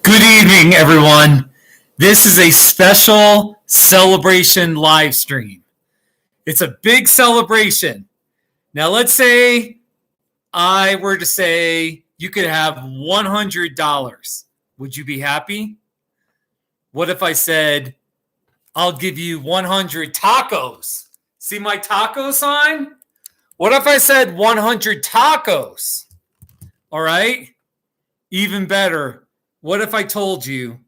Good evening, everyone. This is a special celebration live stream. It's a big celebration. Now, let's say I were to say you could have $100. Would you be happy? What if I said, I'll give you 100 tacos? See my taco sign? What if I said 100 tacos? All right. Even better. What if I told you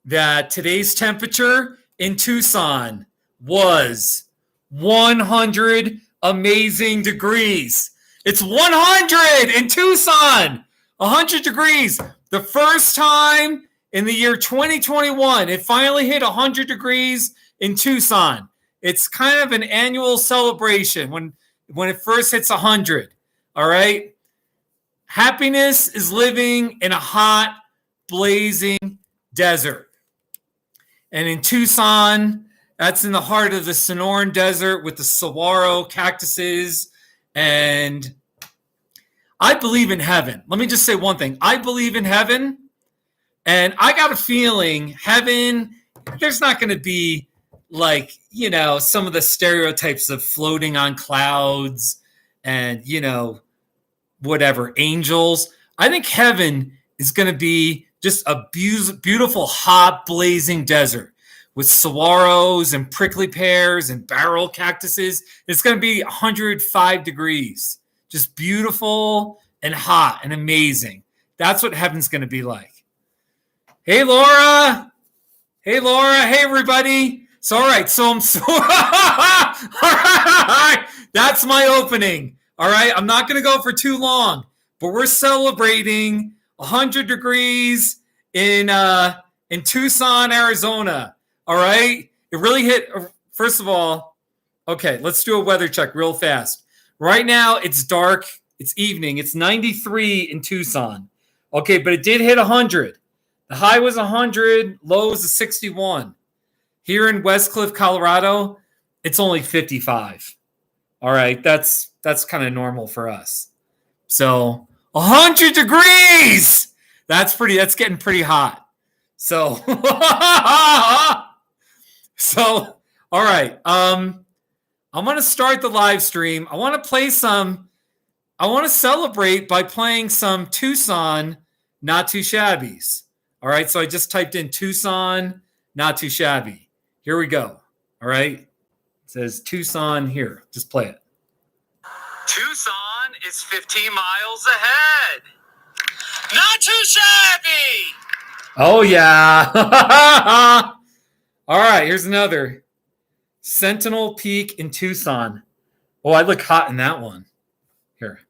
that today's temperature in Tucson was 100 amazing degrees? It's 100 in Tucson, 100 degrees. The first time in the year 2021, it finally hit 100 degrees in Tucson. It's kind of an annual celebration when it first hits 100, all right? Happiness is living in a hot, blazing desert. And in Tucson, that's in the heart of the Sonoran Desert with the saguaro cactuses. And I believe in heaven. Let me just say one thing. I believe in heaven. And I got a feeling heaven, there's not going to be like, some of the stereotypes of floating on clouds and, whatever, angels. I think heaven is going to be just a beautiful, hot, blazing desert with saguaros and prickly pears and barrel cactuses. It's going to be 105 degrees. Just beautiful and hot and amazing. That's what heaven's going to be like. Hey, Laura. Hey, Laura. Hey, everybody. So, all right. So, all right. That's my opening. All right. I'm not going to go for too long, but we're celebrating 100 degrees in Tucson, Arizona. All right. It really hit. First of all, okay, let's do a weather check real fast. Right now, it's dark. It's evening. It's 93 in Tucson. Okay, but it did hit 100. The high was 100. Low was a 61. Here in West Cliff, Colorado, it's only 55. All right. That's kind of normal for us. So 100 degrees. That's getting pretty hot. So, all right. I'm going to start the live stream. I want to celebrate by playing some Tucson, Not Too Shabbies. All right. So I just typed in Tucson, Not Too Shabby. Here we go. All right. It says Tucson here. Just play it. Tucson is 15 miles ahead. Not too shabby. Oh, yeah. All right, here's another. Sentinel Peak in Tucson. Oh, I look hot in that one. Here.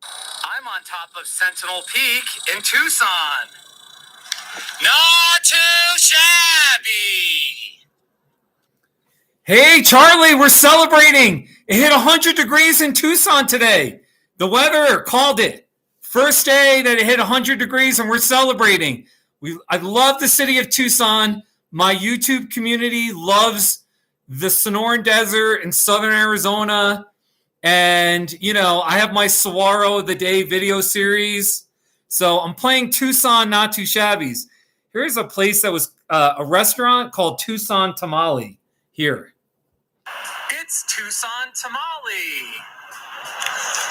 I'm on top of Sentinel Peak in Tucson. Not too shabby. Hey, Charlie, we're celebrating. It hit 100 degrees in Tucson today. The weather called it. First day that it hit 100 degrees, and we're celebrating. I love the city of Tucson. My YouTube community loves the Sonoran Desert in southern Arizona. And, I have my Saguaro of the Day video series. So I'm playing Tucson, Not Too Shabbies. Here's a place that was a restaurant called Tucson Tamale here. It's Tucson Tamale.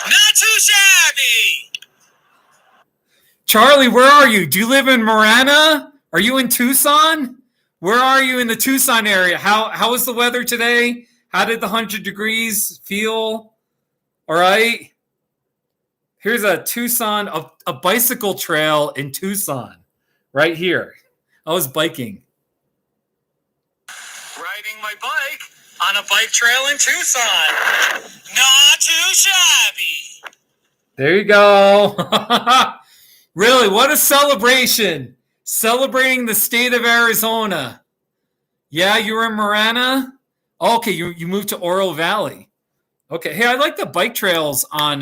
Not too shabby. Charlie, where are you? Do you live in Marana? Are you in Tucson? Where are you in the Tucson area? How was the weather today? How did the 100 degrees feel? All right. Here's a Tucson, a bicycle trail in Tucson right here. I was biking. Riding my bike on a bike trail in Tucson. Not too shabby. There you go. Really, what a celebration. Celebrating the state of Arizona. Yeah, you were in Marana? Okay, you moved to Oro Valley. Okay, hey, I like the bike trails on,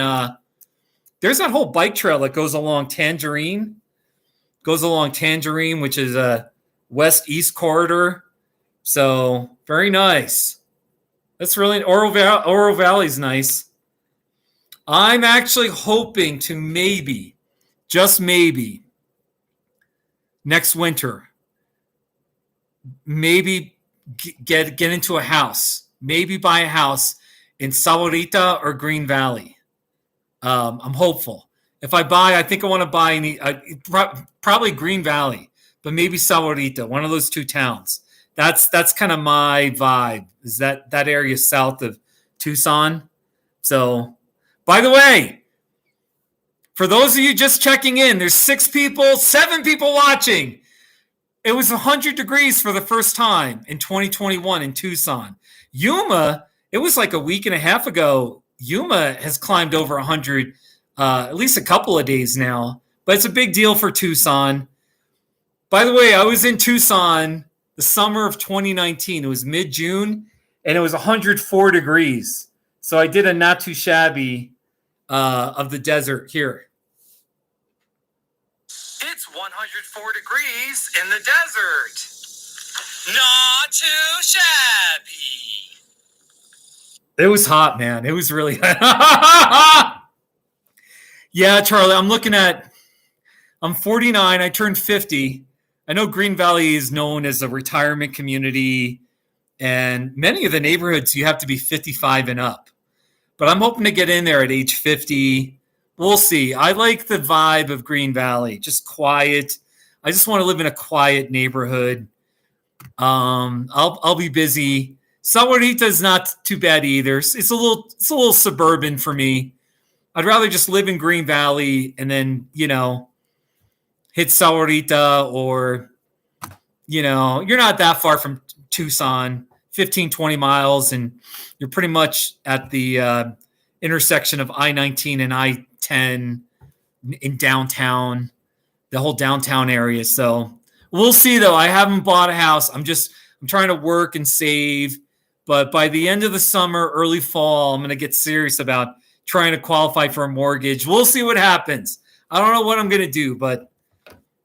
there's that whole bike trail that goes along Tangerine. Which is a west-east corridor. So, very nice. That's really, Oro Valley's nice. I'm actually hoping to maybe, just maybe, next winter. Maybe get into a house. Maybe buy a house in Sahuarita or Green Valley. I'm hopeful. If I buy, I think I want to buy probably Green Valley, but maybe Sahuarita, one of those two towns. That's kind of my vibe. Is that area south of Tucson? So, by the way, for those of you just checking in, there's 7 people watching. It was 100 degrees for the first time in 2021 in Tucson. Yuma, it was like a week and a half ago. Yuma has climbed over 100 at least a couple of days now, but it's a big deal for Tucson. By the way, I was in Tucson the summer of 2019. It was mid-June, and it was 104 degrees. So I did a not too shabby of the desert here. It's 104 degrees in the desert. Not too shabby. It was hot, man. It was really hot. Yeah, Charlie, I'm 49. I turned 50. I know Green Valley is known as a retirement community, and many of the neighborhoods you have to be 55 and up. But I'm hoping to get in there at age 50. We'll see. I like the vibe of Green Valley, just quiet. I just want to live in a quiet neighborhood. I'll be busy. Sahuarita is not too bad either. It's a little suburban for me. I'd rather just live in Green Valley and then, hit Sahuarita, or, you're not that far from Tucson, 15, 20 miles, and you're pretty much at the intersection of I-19 and I-10 in downtown, the whole downtown area. So we'll see, though. I haven't bought a house. I'm trying to work and save. But by the end of the summer, early fall, I'm going to get serious about trying to qualify for a mortgage. We'll see what happens. I don't know what I'm going to do, but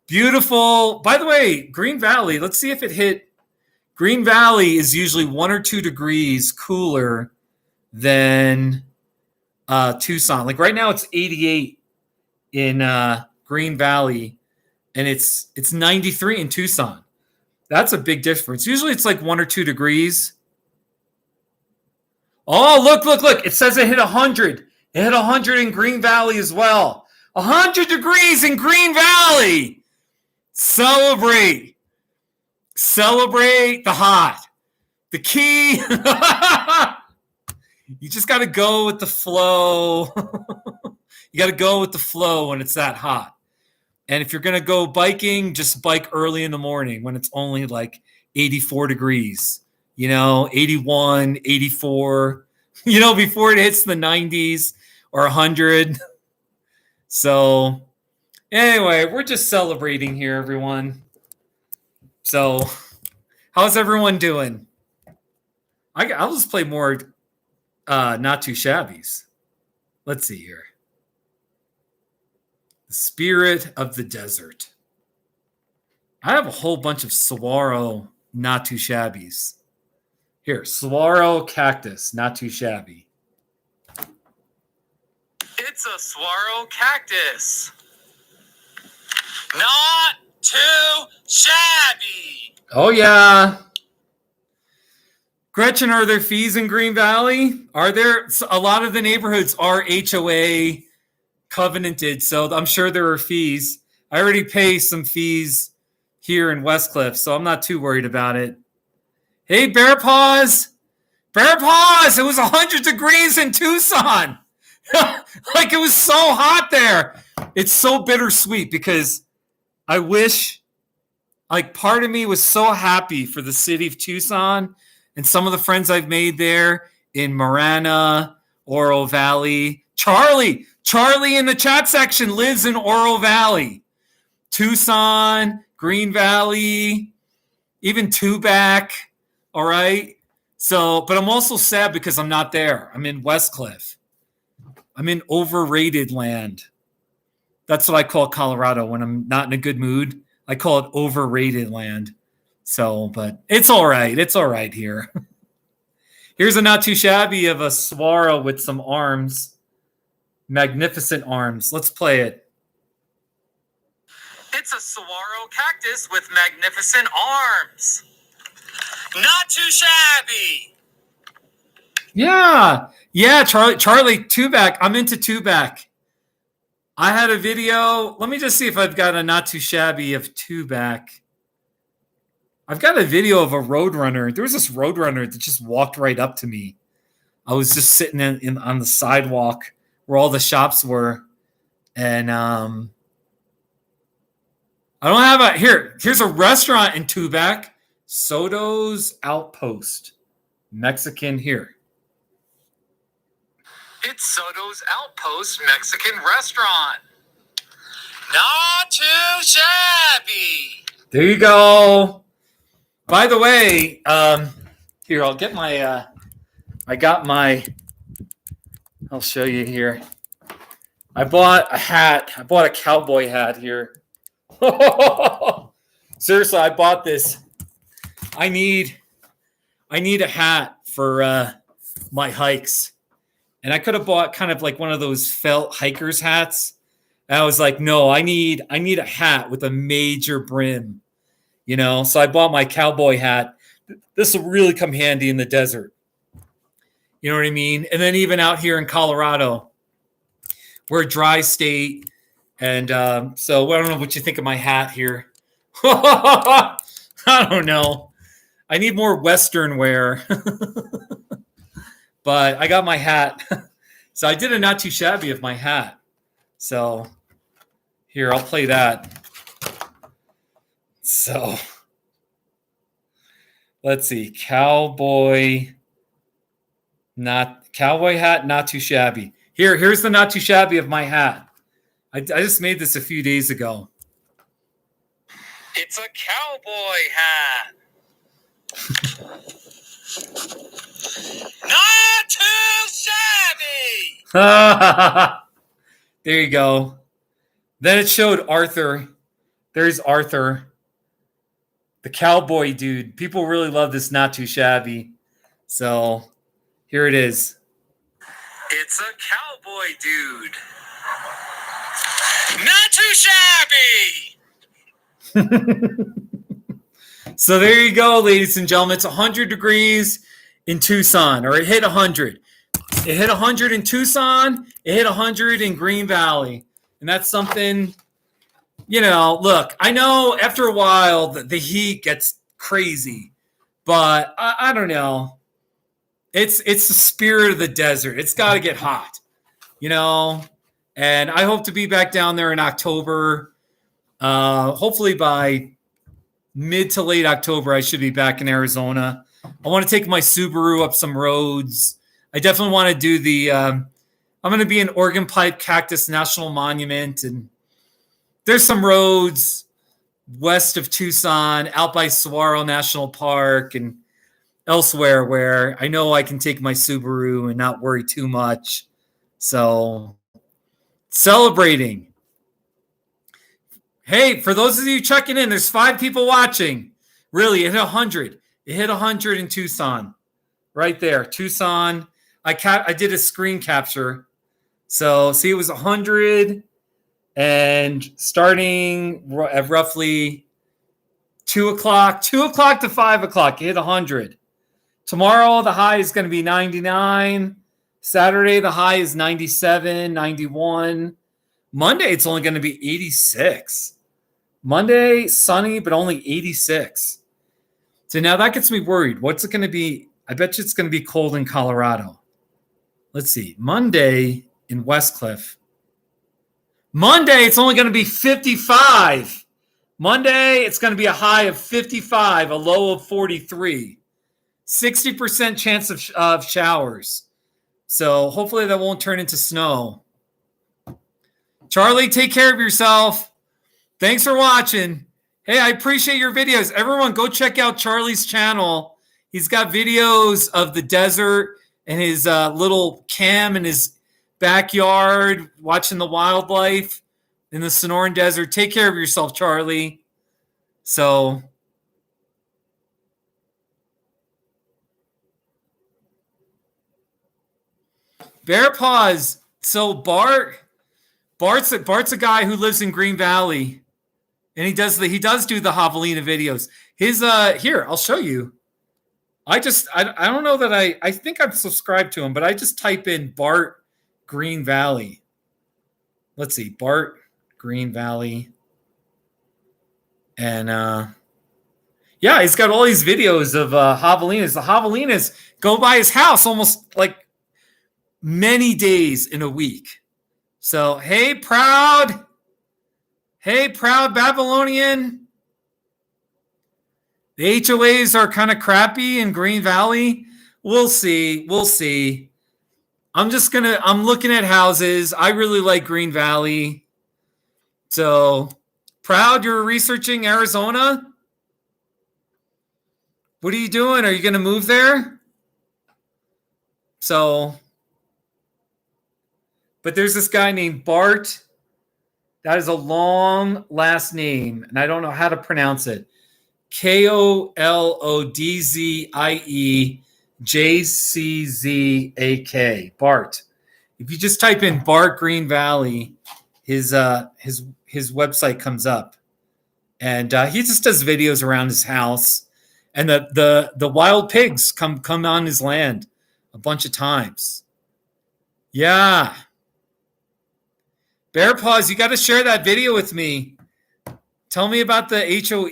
beautiful. By the way, Green Valley, let's see if it hit. Green Valley is usually 1 or 2 degrees cooler than Tucson. Like right now it's 88 in Green Valley, and it's 93 in Tucson. That's a big difference. Usually it's like 1 or 2 degrees. Oh, look. It says it hit 100. It hit 100 in Green Valley as well. 100 degrees in Green Valley. Celebrate the hot. The key. You just got to go with the flow. You got to go with the flow when it's that hot. And if you're going to go biking, just bike early in the morning when it's only like 84 degrees. 81, 84, before it hits the 90s or 100. So anyway, we're just celebrating here, everyone. So how's everyone doing? I'll just play more not too shabbies. Let's see here. The Spirit of the Desert. I have a whole bunch of saguaro not too shabbies. Here, saguaro cactus, not too shabby. It's a saguaro cactus. Not too shabby. Oh, yeah. Gretchen, are there fees in Green Valley? Are there? A lot of the neighborhoods are HOA covenanted, so I'm sure there are fees. I already pay some fees here in Westcliff, so I'm not too worried about it. Hey, Bear Paws! Bear Paws! It was 100 degrees in Tucson! Like, it was so hot there. It's so bittersweet because I wish, part of me was so happy for the city of Tucson and some of the friends I've made there in Marana, Oro Valley. Charlie in the chat section lives in Oro Valley. Tucson, Green Valley, even Tubac. All right. So, but I'm also sad because I'm not there. I'm in Westcliff. I'm in overrated land. That's what I call Colorado when I'm not in a good mood. I call it overrated land. So, but it's all right. It's all right here. Here's a not too shabby of a saguaro with some arms. Magnificent arms. Let's play it. It's a saguaro cactus with magnificent arms. Not too shabby. Yeah. Yeah, Charlie, two-back. I'm into two-back. I had a video. Let me just see if I've got a not too shabby of two-back. I've got a video of a roadrunner. There was this roadrunner that just walked right up to me. I was just sitting on the sidewalk where all the shops were. And I don't have a here's a restaurant in Tubac, Soto's Outpost. Mexican here. It's Soto's Outpost Mexican restaurant. Not too shabby. There you go. By the way, here, I'll get my I'll show you here. I bought a hat. I bought a cowboy hat here. Seriously, I bought this. I need a hat for my hikes. And I could have bought kind of like one of those felt hiker's hats. And I was like, no, I need a hat with a major brim. You know, so I bought my cowboy hat. This will really come handy in the desert. You know what I mean? And then even out here in Colorado, we're a dry state. And so I don't know what you think of my hat here. I don't know. I need more Western wear. But I got my hat. So I did a not too shabby of my hat. So here, I'll play that. So let's see. Cowboy hat, not too shabby. Here's the not too shabby of my hat. I just made this a few days ago. It's a cowboy hat. Not too shabby. There you go. Then it showed Arthur. There's Arthur, the cowboy dude. People really love this not too shabby. So here it is. It's a cowboy dude. Not too shabby. So there you go, ladies and gentlemen. It's 100 degrees in Tucson, or it hit 100. It hit 100 in Tucson. It hit 100 in Green Valley. And that's something, you know, look, I know after a while the heat gets crazy, but I don't know. It's the spirit of the desert. It's got to get hot, you know, and I hope to be back down there in October. Hopefully by mid to late October, I should be back in Arizona. I want to take my Subaru up some roads. I definitely want to do I'm going to be in Oregon Pipe Cactus National Monument, and there's some roads west of Tucson, out by Sahuarita National Park, and elsewhere where I know I can take my Subaru and not worry too much. So, celebrating. Hey, for those of you checking in, there's 5 people watching. Really, it hit 100. It hit 100 in Tucson. Right there, Tucson. I did a screen capture. So, see, it was 100, and starting at roughly 2 o'clock to 5 o'clock, it hit 100. Tomorrow, the high is going to be 99. Saturday, the high is 97, 91. Monday, it's only going to be 86. Monday, sunny, but only 86. So now that gets me worried. What's it going to be? I bet you it's going to be cold in Colorado. Let's see. Monday in Westcliff. Monday, it's only going to be 55. Monday, it's going to be a high of 55, a low of 43. 60% chance of showers. So hopefully that won't turn into snow. Charlie, take care of yourself. Thanks for watching. Hey, I appreciate your videos. Everyone, go check out Charlie's channel. He's got videos of the desert and his little cam in his backyard, watching the wildlife in the Sonoran Desert. Take care of yourself, Charlie. So, Bear Paws. So Bart's a guy who lives in Green Valley. And he does do the javelina videos. His here, I'll show you. I don't know that I think I'm subscribed to him, but I just type in Bart Green Valley. Let's see, Bart Green Valley. And yeah, he's got all these videos of javelinas. The javelinas go by his house almost like many days in a week. So, hey, proud Babylonian. The HOAs are kind of crappy in Green Valley. We'll see. I'm looking at houses. I really like Green Valley. So, proud you're researching Arizona? What are you doing? Are you going to move there? So, but there's this guy named Bart. That is a long last name, and I don't know how to pronounce it. KOLODZIEJCZAK. Bart. If you just type in Bart Green Valley, his website comes up, and he just does videos around his house, and the wild pigs come on his land a bunch of times. Yeah. Bear Paws, you got to share that video with me. Tell me about the HO,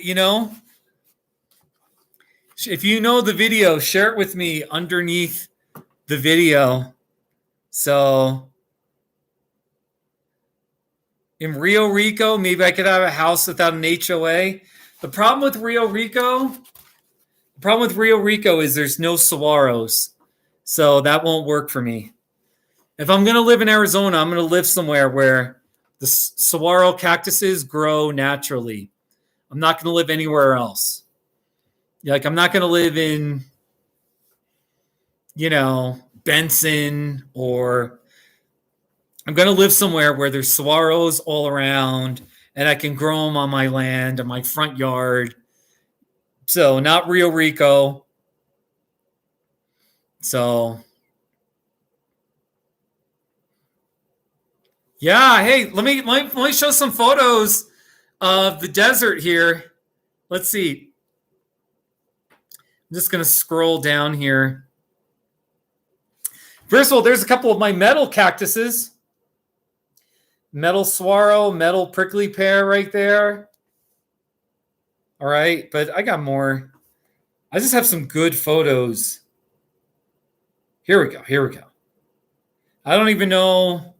if you know the video, share it with me underneath the video. So in Rio Rico, maybe I could have a house without an HOA. The problem with Rio Rico is there's no saguaros. So that won't work for me. If I'm going to live in Arizona, I'm going to live somewhere where the saguaro cactuses grow naturally. I'm not going to live anywhere else. Like, I'm not going to live in, Benson, or I'm going to live somewhere where there's saguaros all around and I can grow them on my land or my front yard. So not Rio Rico. So yeah, hey, let me show some photos of the desert here. Let's see. I'm just going to scroll down here. First of all, there's a couple of my metal cactuses. Metal saguaro, metal prickly pear right there. All right, but I got more. I just have some good photos. Here we go. I don't even know.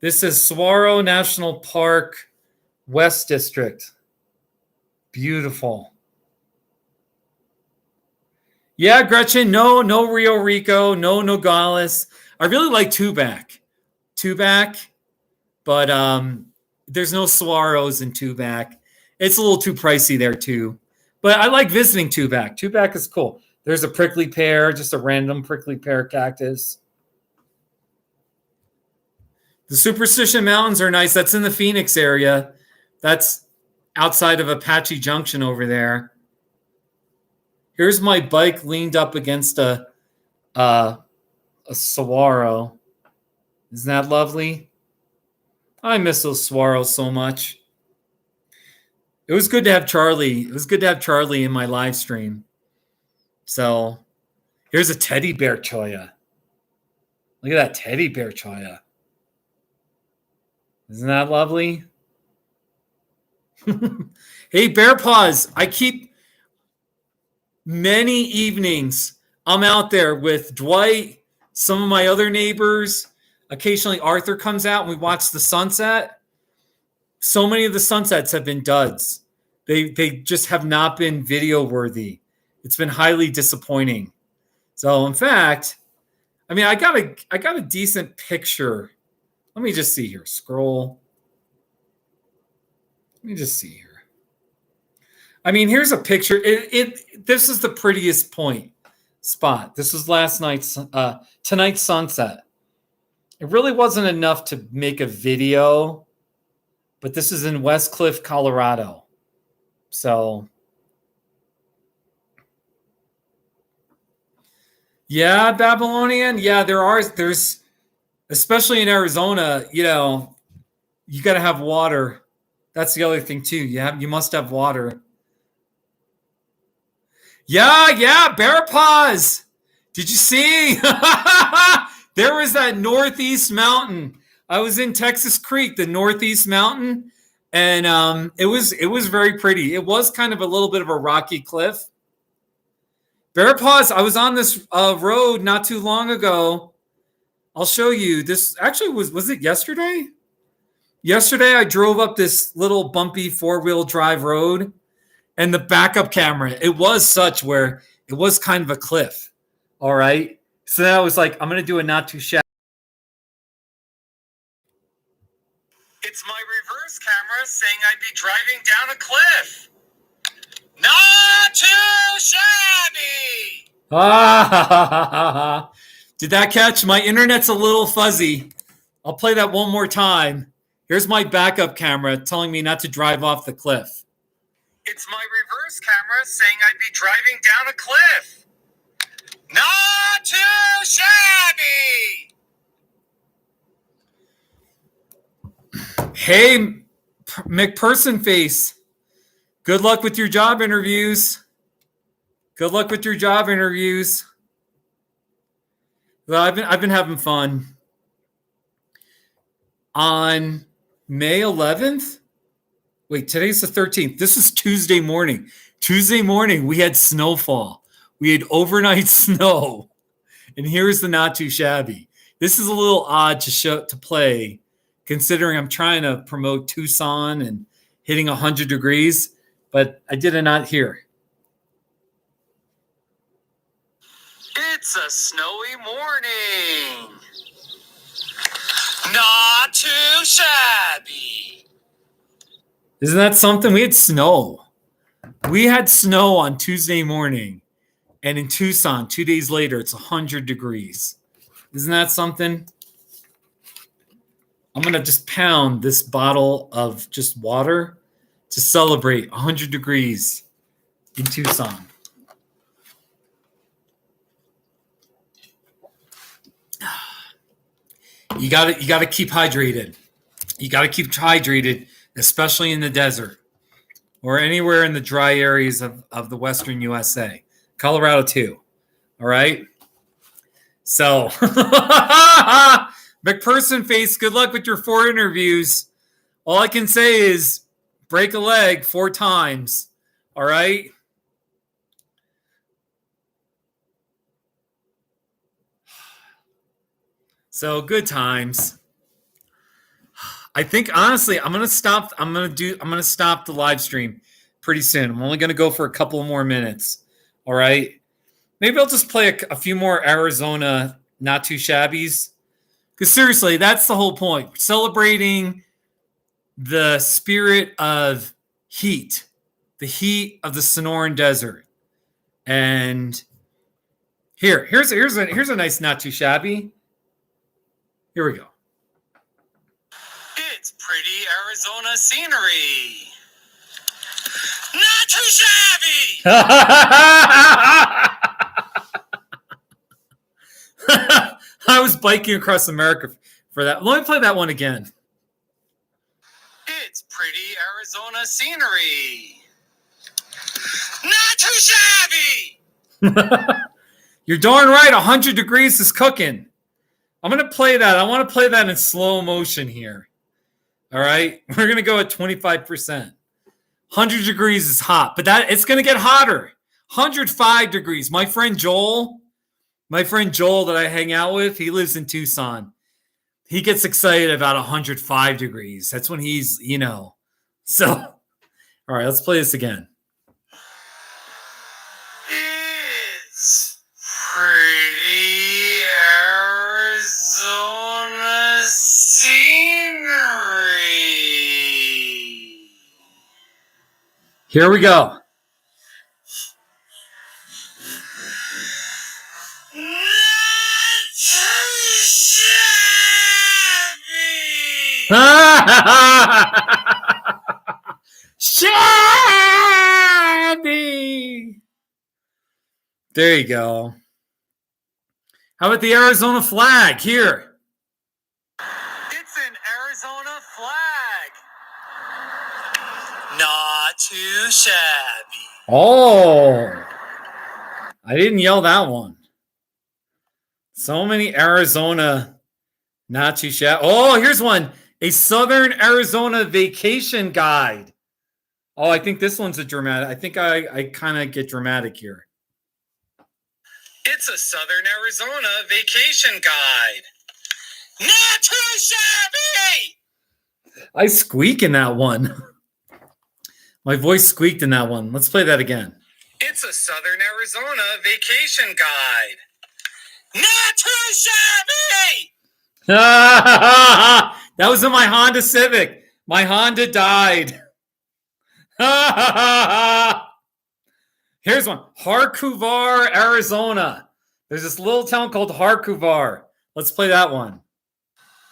This is Saguaro National Park, West District. Beautiful. Yeah, Gretchen, no Rio Rico, no Nogales. I really like Tubac, but there's no saguaros in Tubac. It's a little too pricey there too. But I like visiting Tubac. Tubac is cool. There's a prickly pear, just a random prickly pear cactus. The Superstition Mountains are nice. That's in the Phoenix area. That's outside of Apache Junction over there. Here's my bike leaned up against a saguaro. Isn't that lovely? I miss those saguaros so much. It was good to have Charlie. It was good to have Charlie in my live stream. So here's a teddy bear cholla. Look at that teddy bear cholla. Isn't that lovely? Hey, Bear Paws, I keep many evenings. I'm out there with Dwight, some of my other neighbors. Occasionally Arthur comes out and we watch the sunset. So many of the sunsets have been duds. They just have not been video worthy. It's been highly disappointing. So in fact, I mean, I got a decent picture. Let me just see here. Scroll. Let me just see here. I mean, here's a picture. This is the prettiest spot. This was tonight's sunset. It really wasn't enough to make a video, but this is in West Cliff, Colorado. So, yeah, Babylonian. Yeah, there's, especially in Arizona, you got to have water. That's the other thing too. You must have water. Yeah, bear paws. Did you see? There was that northeast mountain. I was in Texas Creek, the northeast mountain, and it was very pretty. It was kind of a little bit of a rocky cliff. Bear paws. I was on this road not too long ago. I'll show you. This actually was it yesterday? Yesterday I drove up this little bumpy 4-wheel drive road, and the backup camera, it was such where it was kind of a cliff. All right. So then I was like, I'm going to do a not too shabby. It's my reverse camera saying I'd be driving down a cliff. Not too shabby. Ah, did that catch? My internet's a little fuzzy. I'll play that one more time. Here's my backup camera telling me not to drive off the cliff. It's my reverse camera saying I'd be driving down a cliff. Not too shabby. Hey, McPerson face. Good luck with your job interviews. Good luck with your job interviews. Well, I've been having fun. On May 11th. Wait, today's the 13th. This is Tuesday morning. Tuesday morning, we had snowfall. We had overnight snow. And here's the not too shabby. This is a little odd to play, considering I'm trying to promote Tucson and hitting 100 degrees, but I did it not here. It's a snowy morning. Not too shabby. Isn't that something? We had snow. We had snow on Tuesday morning, and in Tucson, 2 days later, it's 100 degrees. Isn't that something? I'm going to just pound this bottle of just water to celebrate 100 degrees in Tucson. You got to keep hydrated. You got to keep hydrated, especially in the desert or anywhere in the dry areas of the Western USA. Colorado too. All right. So McPerson face, good luck with your 4 interviews. All I can say is break a leg 4 times. All right. So good times. I think honestly, I'm gonna stop the live stream pretty soon. I'm only gonna go for a couple more minutes. All right. Maybe I'll just play a few more Arizona not too shabbies. Because seriously, that's the whole point. We're celebrating the spirit of heat, the heat of the Sonoran Desert. And here's a nice not too shabby. Here we go. It's pretty Arizona scenery. Not too shabby. I was biking across America for that. Let me play that one again. It's pretty Arizona scenery. Not too shabby. You're darn right. 100 degrees is cooking. I'm going to play that. I want to play that in slow motion here. All right. We're going to go at 25%. 100 degrees is hot, but it's going to get hotter. 105 degrees. My friend Joel that I hang out with, he lives in Tucson. He gets excited about 105 degrees. That's when he's, So, all right, let's play this again. It's pretty Arizona scenery. Here we go. Shabby. There you go. How about the Arizona flag here? It's an Arizona flag. shabby. Oh, I didn't yell that one. So many Arizona not too shabby. Oh, here's one. A Southern Arizona vacation guide. Oh, I think this one's a dramatic. I think I kind of get dramatic here. It's a Southern Arizona vacation guide. Not too shabby! I squeak in that one. My voice squeaked in that one. Let's play that again. It's a Southern Arizona vacation guide. Not too shabby! That was in my Honda Civic. My Honda died. Here's one. Harkuvar, Arizona. There's this little town called Harkuvar. Let's play that one.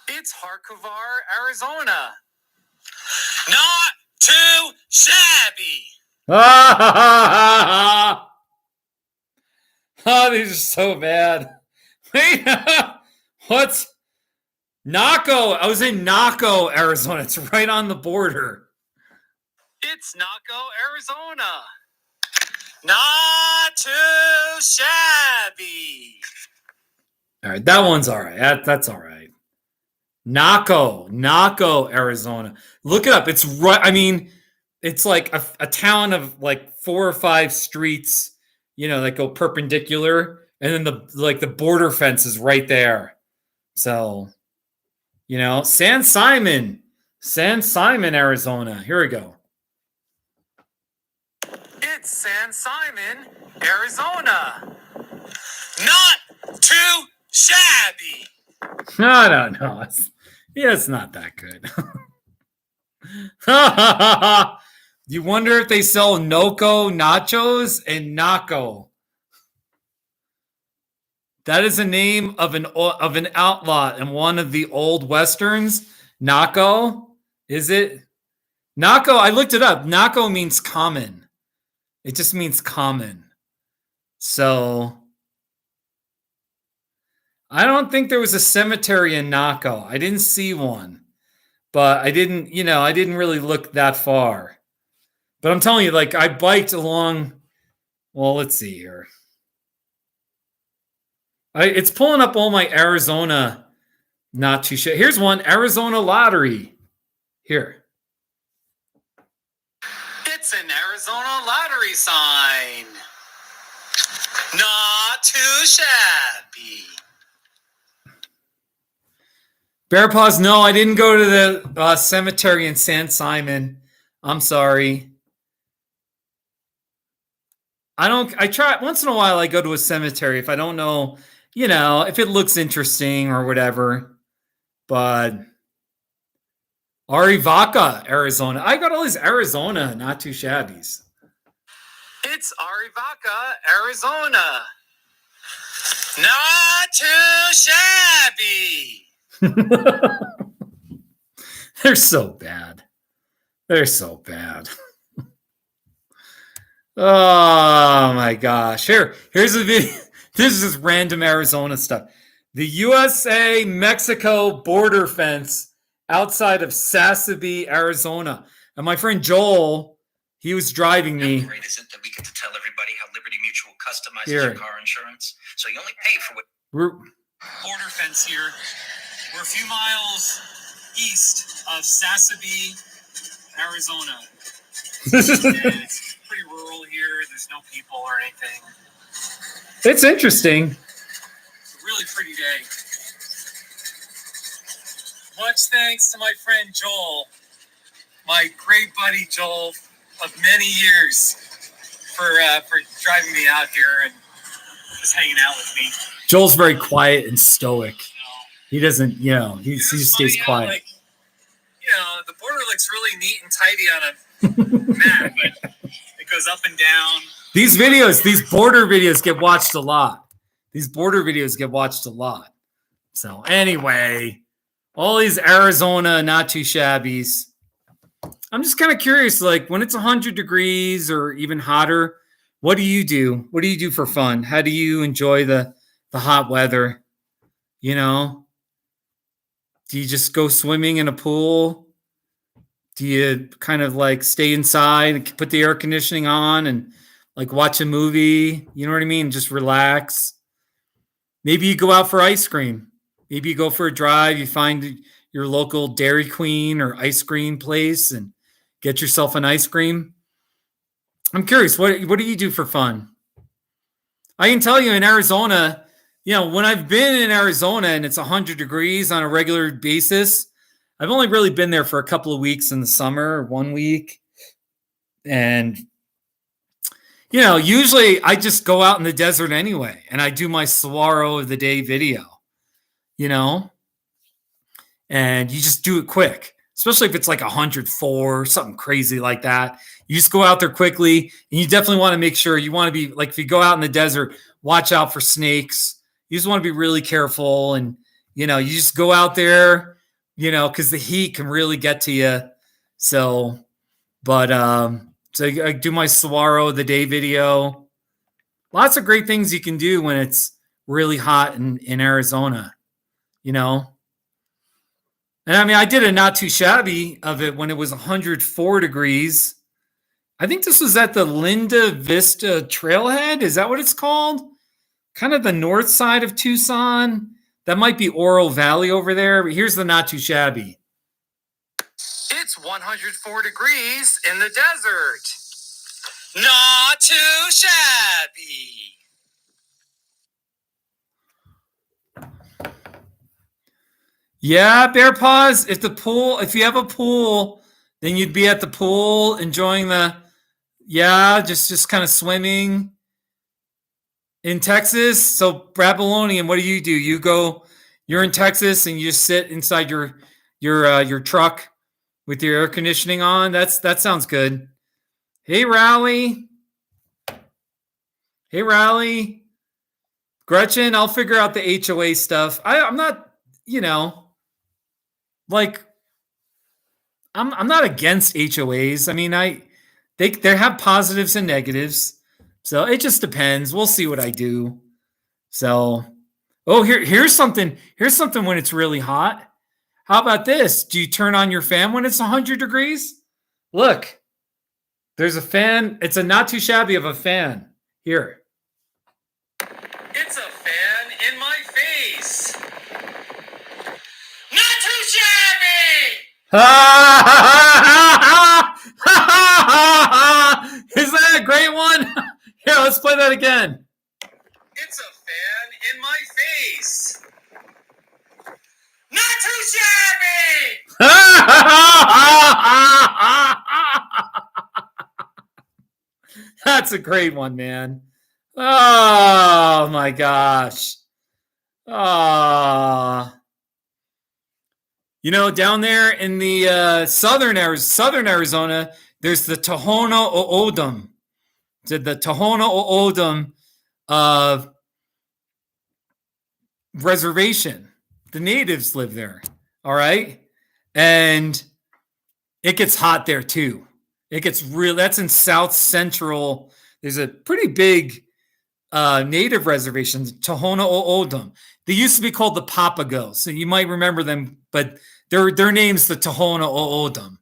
It's Harkuvar, Arizona. Not too shabby. Oh, these are so bad. Wait, what's Naco? I was in Naco, Arizona. It's right on the border. It's Naco, Arizona. Not too shabby. All right, that one's all right. That's all right. Naco, Arizona. Look it up. It's right. I mean, it's like a town of like 4 or 5 streets, that go perpendicular, and then the border fence is right there. So, San Simon, Arizona. Here we go. It's San Simon, Arizona. Not too shabby. No. It's not that good. You wonder if they sell Noco nachos and Naco. That is the name of an outlaw in one of the old westerns. Naco, is it? Naco, I looked it up. Naco means common. It just means common. So I don't think there was a cemetery in Naco. I didn't see one. But I didn't really look that far. But I'm telling you, I biked along. Well, let's see here. It's pulling up all my Arizona not too shabby. Here's one, Arizona lottery. Here. It's an Arizona lottery sign. Not too shabby. Bear Paws, no, I didn't go to the cemetery in San Simon. I'm sorry. I try once in a while. I go to a cemetery if I don't know, if it looks interesting or whatever. But Arivaca, Arizona. I got all these Arizona not too shabbies. It's Arivaca, Arizona. Not too shabby. They're so bad. Oh my gosh. Here's a video. This is just random Arizona stuff. The USA-Mexico border fence outside of Sassabee, Arizona. And my friend Joel, he was driving me. How great is it that we get to tell everybody how Liberty Mutual customizes your car insurance? So you only pay for what... Border fence here. We're a few miles east of Sassabee, Arizona. And it's pretty rural here. There's no people or anything. It's interesting. It's a really pretty day. Much thanks to my friend Joel, my great buddy Joel of many years, for driving me out here and just hanging out with me. Joel's very quiet and stoic. He doesn't, he just stays quiet. The border looks really neat and tidy on a map, but it goes up and down. These border videos get watched a lot. So anyway, all these Arizona not too shabbies. I'm just kind of curious, when it's 100 degrees or even hotter, what do you do? What do you do for fun? How do you enjoy the hot weather? Do you just go swimming in a pool? Do you kind of like stay inside and put the air conditioning on and like watch a movie? You know what I mean? Just relax. Maybe you go out for ice cream. Maybe you go for a drive. You find your local Dairy Queen or ice cream place and get yourself an ice cream. I'm curious, what do you do for fun? I can tell you in Arizona, when I've been in Arizona and it's 100 degrees on a regular basis, I've only really been there for a couple of weeks in the summer, 1 week. And, usually I just go out in the desert anyway, and I do my Saguaro of the day video, and you just do it quick, especially if it's like 104, something crazy like that. You just go out there quickly, and you definitely want to make sure you want to be like, if you go out in the desert, watch out for snakes. You just want to be really careful. And, you just go out there, because the heat can really get to you. So, so I do my Saguaro of the day video. Lots of great things you can do when it's really hot in Arizona, And I mean, I did a not too shabby of it when it was 104 degrees. I think this was at the Linda Vista Trailhead. Is that what it's called? Kind of the north side of Tucson. That might be Oro Valley over there. But here's the not too shabby. It's 104 degrees in the desert. Not too shabby. Yeah, Bear Paws. If you have a pool, then you'd be at the pool enjoying just kind of swimming in Texas. So Babylonian, what do? You're in Texas and you just sit inside your truck with your air conditioning on. That sounds good. Hey, Rally. Gretchen, I'll figure out the HOA stuff. I'm not, I'm not against HOAs. I mean, they have positives and negatives. So it just depends. We'll see what I do. So, here's something when it's really hot. How about this? Do you turn on your fan when it's 100 degrees? Look, there's a fan. It's a not too shabby of a fan. Here. It's a fan in my face. Not too shabby! Is that a great one? Here, let's play that again. It's a fan in my face. Not too shabby! That's a great one, man. Oh my gosh. Down there in the southern Arizona, there's the Tohono O'odham. The Tohono O'odham reservation. The natives live there. All right. And it gets hot there too. It gets that's in South Central. There's a pretty big native reservation, Tohono O'odham. They used to be called the Papagos. So you might remember them, but their name's the Tohono O'odham.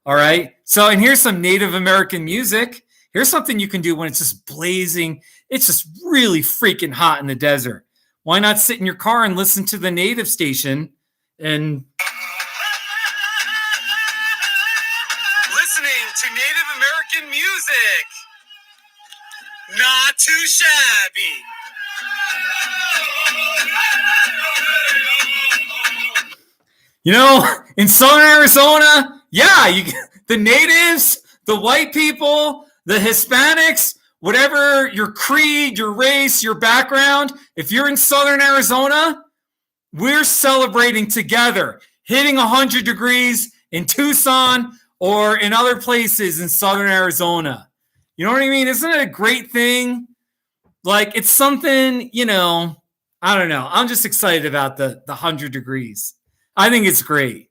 All right. So, and here's some Native American music. Here's something you can do when it's just blazing. It's just really freaking hot in the desert. Why not sit in your car and listen to the native station and listening to Native American music. Not too shabby. In southern Arizona, the natives, the white people, the Hispanics, whatever your creed, your race, your background, if you're in southern Arizona, we're celebrating together, hitting 100 degrees in Tucson or in other places in southern Arizona. You know what I mean? Isn't it a great thing? Like, it's something, I don't know. I'm just excited about the 100 degrees. I think it's great.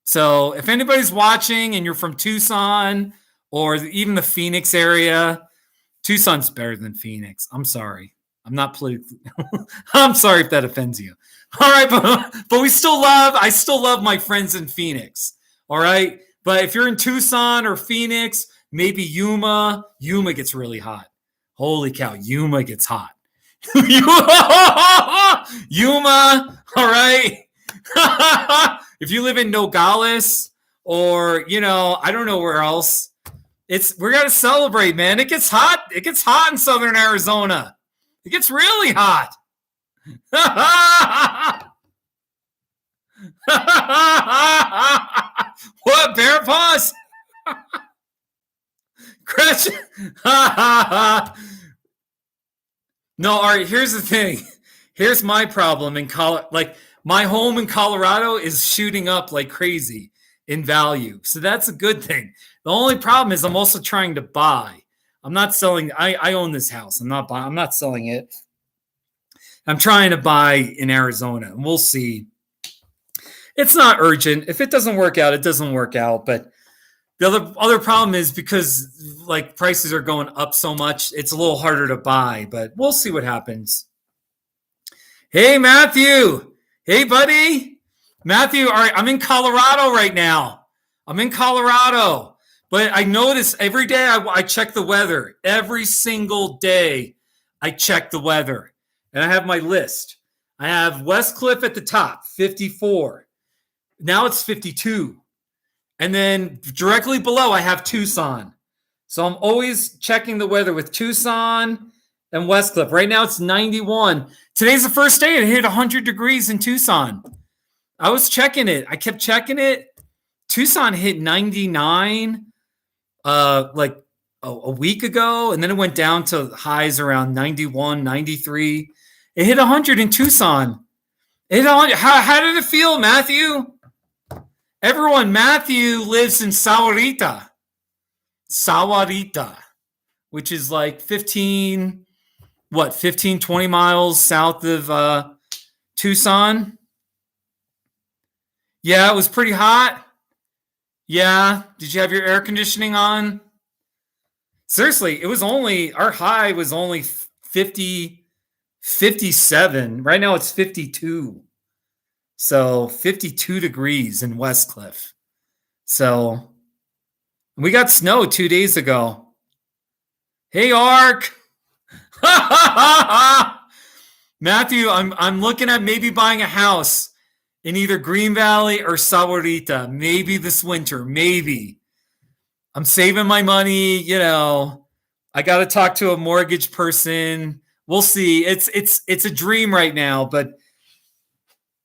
So if anybody's watching and you're from Tucson or even the Phoenix area, Tucson's better than Phoenix. I'm sorry. I'm not politically. I'm sorry if that offends you. All right, but I still love my friends in Phoenix. All right, But if you're in Tucson or Phoenix, maybe Yuma gets really hot. Holy cow, Yuma gets hot. Yuma, all right. If you live in Nogales or, I don't know where else, we're going to celebrate, man. It gets hot. It gets hot in southern Arizona. It gets really hot. What, bear paws? Crash. No, all right, here's the thing. Here's my problem in Colorado. Like, my home in Colorado is shooting up like crazy in value. So that's a good thing. The only problem is I'm also trying to buy. I'm not selling. I own this house. I'm not selling it. I'm trying to buy in Arizona, and we'll see. It's not urgent. If it doesn't work out, it doesn't work out. But the other problem is because like prices are going up so much, it's a little harder to buy. But we'll see what happens. Hey, Matthew. Hey, buddy. Matthew, all right, I'm in Colorado right now. I'm in Colorado. But I notice every day I check the weather. Every single day I check the weather. And I have my list. I have West Cliff at the top, 54. Now it's 52. And then directly below, I have Tucson. So I'm always checking the weather with Tucson and West Cliff. Right now it's 91. Today's the first day it hit 100 degrees in Tucson. I was checking it. I kept checking it. Tucson hit 99 like a week ago, and then it went down to highs around 91, 93. It hit 100 in Tucson. It hit 100. How did it feel, Matthew? Everyone, Matthew lives in Sahuarita, which is like 15, 20 miles south of Tucson. Yeah, it was pretty hot. Yeah. Did you have your air conditioning on? Seriously, our high was only 57. Right now it's 52. So 52 degrees in West Cliff. So we got snow 2 days ago. Hey, Ark. Matthew, I'm looking at maybe buying a house in either Green Valley or Sahuarita. Maybe this winter. Maybe. I'm saving my money. I got to talk to a mortgage person. We'll see. It's a dream right now, but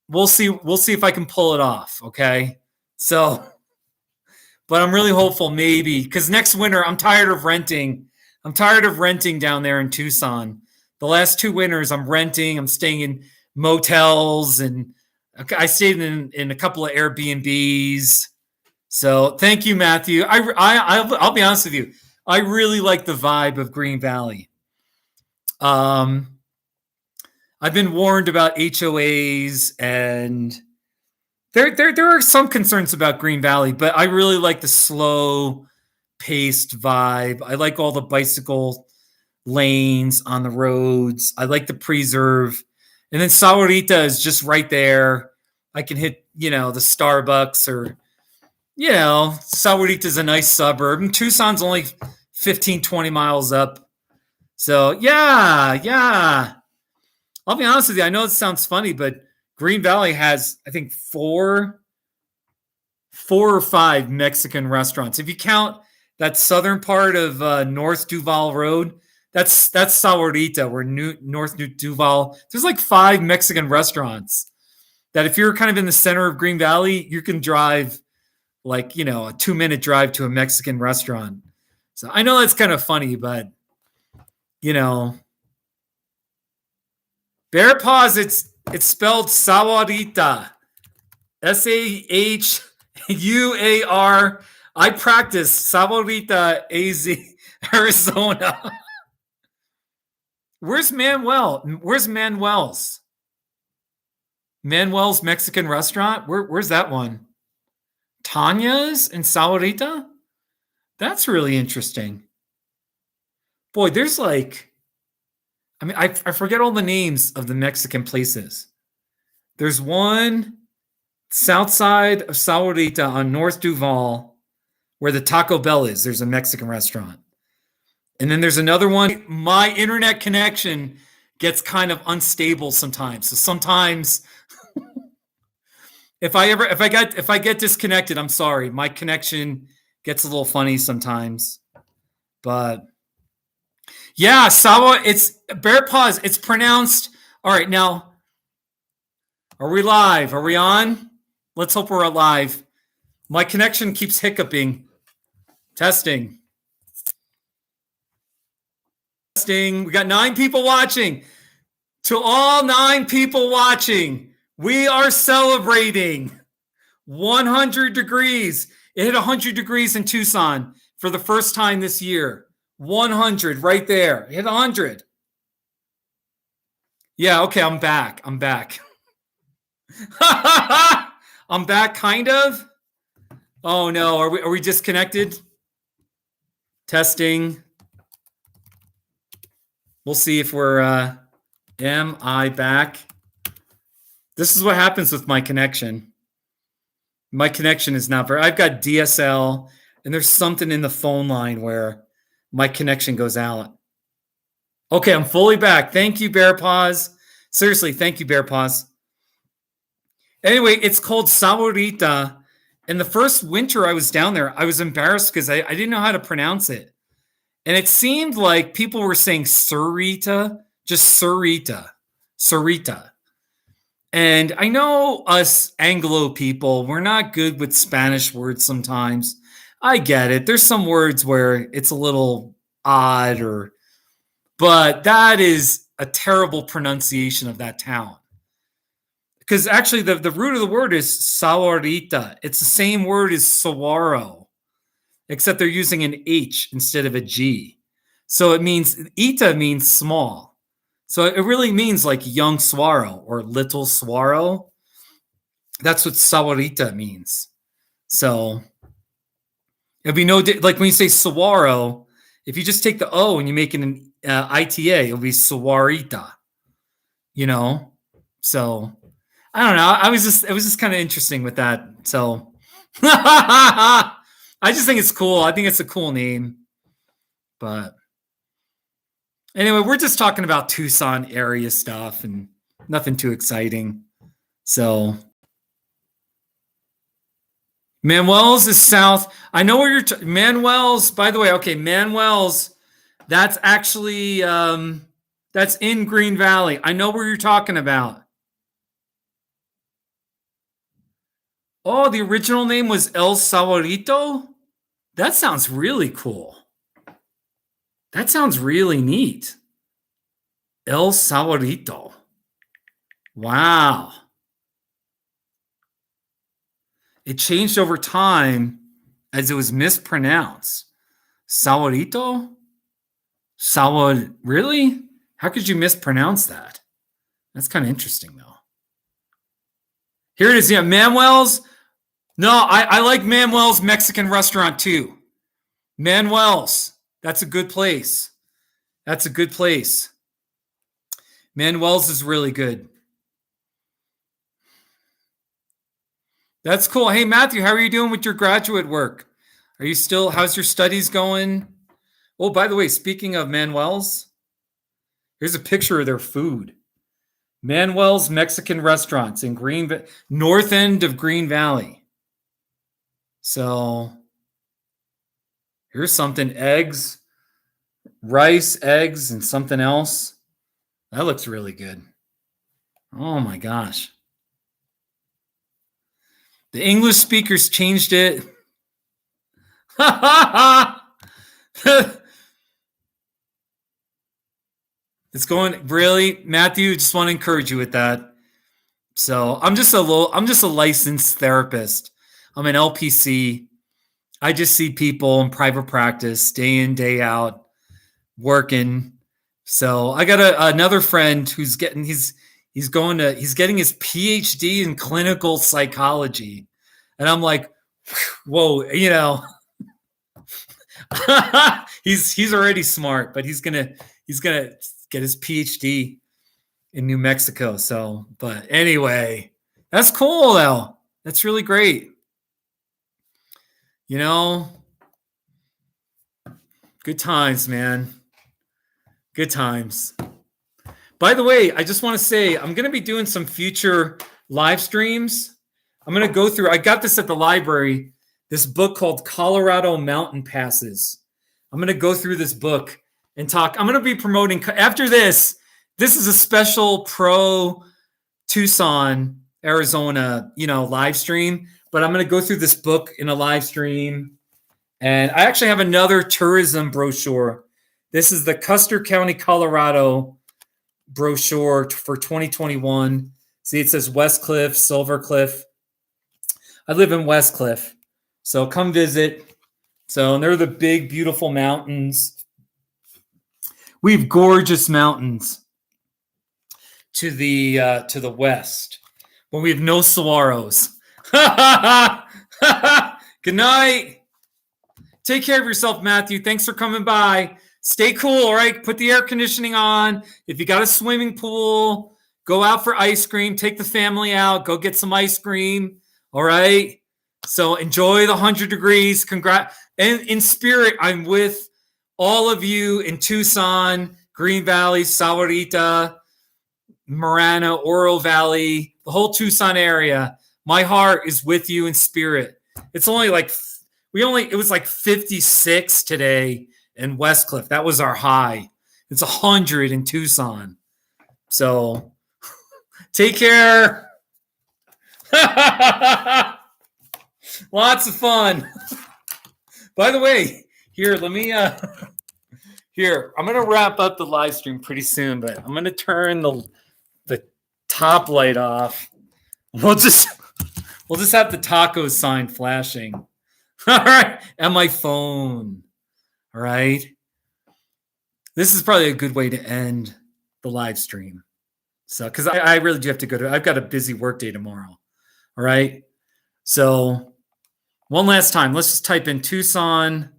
we'll see if I can pull it off. Okay. So, but I'm really hopeful maybe because next winter I'm tired of renting. I'm tired of renting down there in Tucson. The last 2 winters I'm renting. I'm staying in motels and I stayed in a couple of Airbnbs. So thank you, Matthew. I'll be honest with you. I really like the vibe of Green Valley. I've been warned about HOAs, and there are some concerns about Green Valley, but I really like the slow-paced vibe. I like all the bicycle lanes on the roads. I like the preserve. And then Sahuarita is just right there. I can hit, the Starbucks or, Sahuarita is a nice suburb. And Tucson's only 15, 20 miles up. So, yeah. I'll be honest with you. I know it sounds funny, but Green Valley has, I think, four or five Mexican restaurants. If you count that southern part of North Duval Road, that's Sahuarita, where North Duval. There's like 5 Mexican restaurants that if you're kind of in the center of Green Valley, you can drive like, a 2-minute drive to a Mexican restaurant. So I know that's kind of funny, but, Bear Paws, it's spelled Sahuarita. Sahuar. I practice Sahuarita, AZ, Arizona. Where's Manuel? Where's Manuel's? Manuel's Mexican restaurant? Where's that one? Tanya's in Sahuarita? That's really interesting. Boy, there's I forget all the names of the Mexican places. There's one south side of Sahuarita on North Duval. where the Taco Bell is. There's a Mexican restaurant. And then there's another one. My internet connection gets kind of unstable sometimes. So sometimes if I get disconnected, I'm sorry. My connection gets a little funny sometimes. But yeah, Sawa, it's Bear Paws. It's pronounced. All right, now, are we live? Are we on? Let's hope we're live. My connection keeps hiccuping. Testing. We got 9 people watching. To all 9 people watching, we are celebrating 100 degrees. It hit 100 degrees in Tucson for the first time this year. 100 right there. It hit 100. Yeah, okay, I'm back. I'm back, kind of. Oh no, are we disconnected? Testing. We'll see if we're, am I back? This is what happens with my connection. My connection is not very, I've got DSL, and there's something in the phone line where my connection goes out. Okay, I'm fully back. Thank you, Bear Paws. Seriously, thank you, Bear Paws. Anyway, it's called Sahuarita. And the first winter I was down there, I was embarrassed because I didn't know how to pronounce it. And it seemed like people were saying Sahuarita, just Sahuarita. And I know us Anglo people, we're not good with Spanish words sometimes. I get it. There's some words where it's a little odd, but that is a terrible pronunciation of that town. Because actually the root of the word is Sahuarita. It's the same word as saguaro, except they're using an H instead of a G. So it means, Ita means small. So it really means like young swallow or little swallow. That's what Sahuarita means. So it'd be no, like when you say saguaro, if you just take the O and you make it an ITA, it'll be Sahuarita, you know? So I don't know. It was just kind of interesting with that. So I just think it's cool. I think it's a cool name. But anyway, we're just talking about Tucson area stuff and nothing too exciting. So Manuel's is south. I know where you're Manuel's, by the way. Okay, Manuel's, that's actually that's in Green Valley. I know where you're talking about. Oh, the original name was El Sahuarito? That sounds really cool. That sounds really neat. El Sahuarito. Wow. It changed over time as it was mispronounced. Sahuarito? Really? How could you mispronounce that? That's kind of interesting, though. Here it is. Yeah, Manuel's. No, I like Manuel's Mexican restaurant, too. Manuel's. That's a good place. That's a good place. Manuel's is really good. That's cool. Hey, Matthew, how are you doing with your graduate work? Are you still, how's your studies going? Oh, by the way, speaking of Manuel's, here's a picture of their food. Manuel's Mexican restaurants in north end of Green Valley. So here's something, eggs, rice, eggs, and something else. That looks really good. Oh my gosh. The English speakers changed it. It's going, really, Matthew, just want to encourage you with that. So I'm just a licensed therapist. I'm an LPC. I just see people in private practice day in, day out, working. So I got another friend who's getting he's getting his PhD in clinical psychology. And I'm like, whoa, you know. he's already smart, but he's gonna get his PhD in New Mexico. So, but anyway, that's cool though. That's really great. You know, Good times, man. Good times. By the way, I just want to say I'm going to be doing some future live streams. I'm going to go through, I got this at the library, this book called Colorado Mountain Passes. I'm going to go through this book and talk. I'm going to be promoting, after this is a special pro Tucson, Arizona, live stream. But I'm going to go through this book in a live stream. And I actually have another tourism brochure. This is the Custer County, Colorado brochure for 2021. See, it says West Cliff, Silver Cliff. I live in West Cliff, so come visit. So, and they're the big, beautiful mountains. We have gorgeous mountains to the west, but we have no saguaros. Good night. Take care of yourself, Matthew. Thanks for coming by. Stay cool, all right? Put the air conditioning on. If you got a swimming pool, go out for ice cream. Take the family out. Go get some ice cream, all right? So enjoy the 100 degrees. Congrats. And in spirit, I'm with all of you in Tucson, Green Valley, Sahuarita, Marana, Oro Valley, the whole Tucson area. My heart is with you in spirit. It's only like, it was like 56 today in West Cliff. That was our high. It's 100 in Tucson. So take care. Lots of fun. By the way, here, let me here, I'm gonna wrap up the live stream pretty soon, but I'm gonna turn the top light off. We'll just have the taco sign flashing. All right, and my phone. All right. This is probably a good way to end the live stream. So, because I really do have to go I've got a busy work day tomorrow. All right. So, one last time, let's just type in Tucson,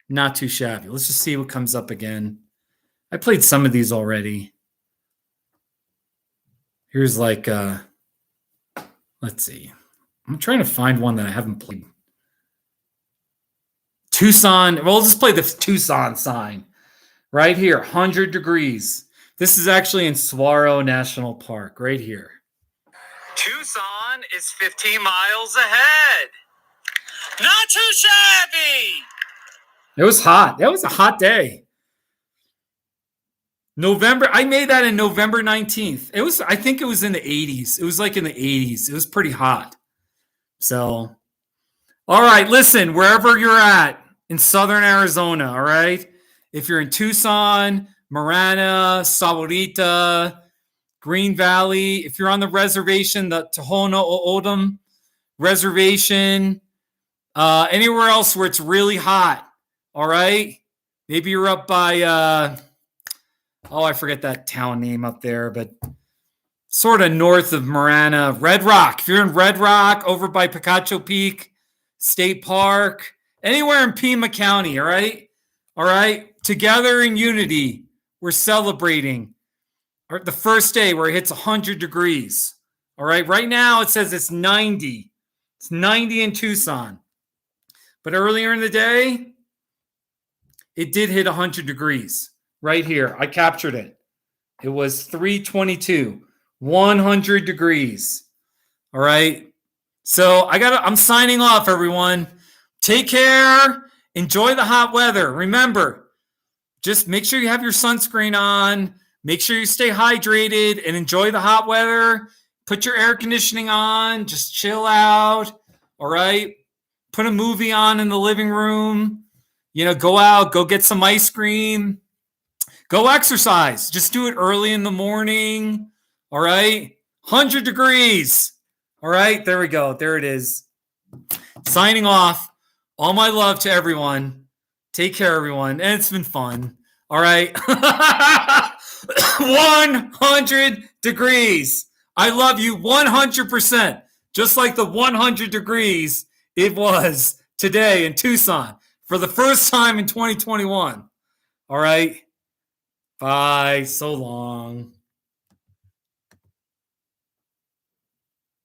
not too shabby. Let's just see what comes up again. I played some of these already. Here's like, let's see. I'm trying to find one that I haven't played. Tucson. Well, let's just play the Tucson sign right here. 100 degrees. This is actually in Saguaro National Park right here. Tucson is 15 miles ahead. Not too shabby. It was hot. That was a hot day. November. I made that in November 19th. I think it was in the 80s. It was like in the 80s. It was pretty hot. So, all right, listen, wherever you're at in southern Arizona, all right? If you're in Tucson, Marana, Sahuarita, Green Valley, if you're on the reservation, the Tohono O'odham reservation, anywhere else where it's really hot, all right? Maybe you're up by, I forget that town name up there, but sort of north of Marana, Red Rock. If you're in Red Rock, over by Picacho Peak State Park, anywhere in Pima County, all right? All right? Together in unity, we're celebrating the first day where it hits 100 degrees, all right? Right now, it says it's 90. It's 90 in Tucson. But earlier in the day, it did hit 100 degrees right here. I captured it. It was 3:22. 100 degrees. All right. So I'm signing off, everyone. Take care. Enjoy the hot weather. Remember, just make sure you have your sunscreen on. Make sure you stay hydrated and enjoy the hot weather. Put your air conditioning on. Just chill out. All right. Put a movie on in the living room. Go out, go get some ice cream. Go exercise. Just do it early in the morning. All right. 100 degrees. All right. There we go. There it is. Signing off. All my love to everyone. Take care, everyone. And it's been fun. All right. 100 degrees. I love you 100%. Just like the 100 degrees it was today in Tucson for the first time in 2021. All right. Bye. So long.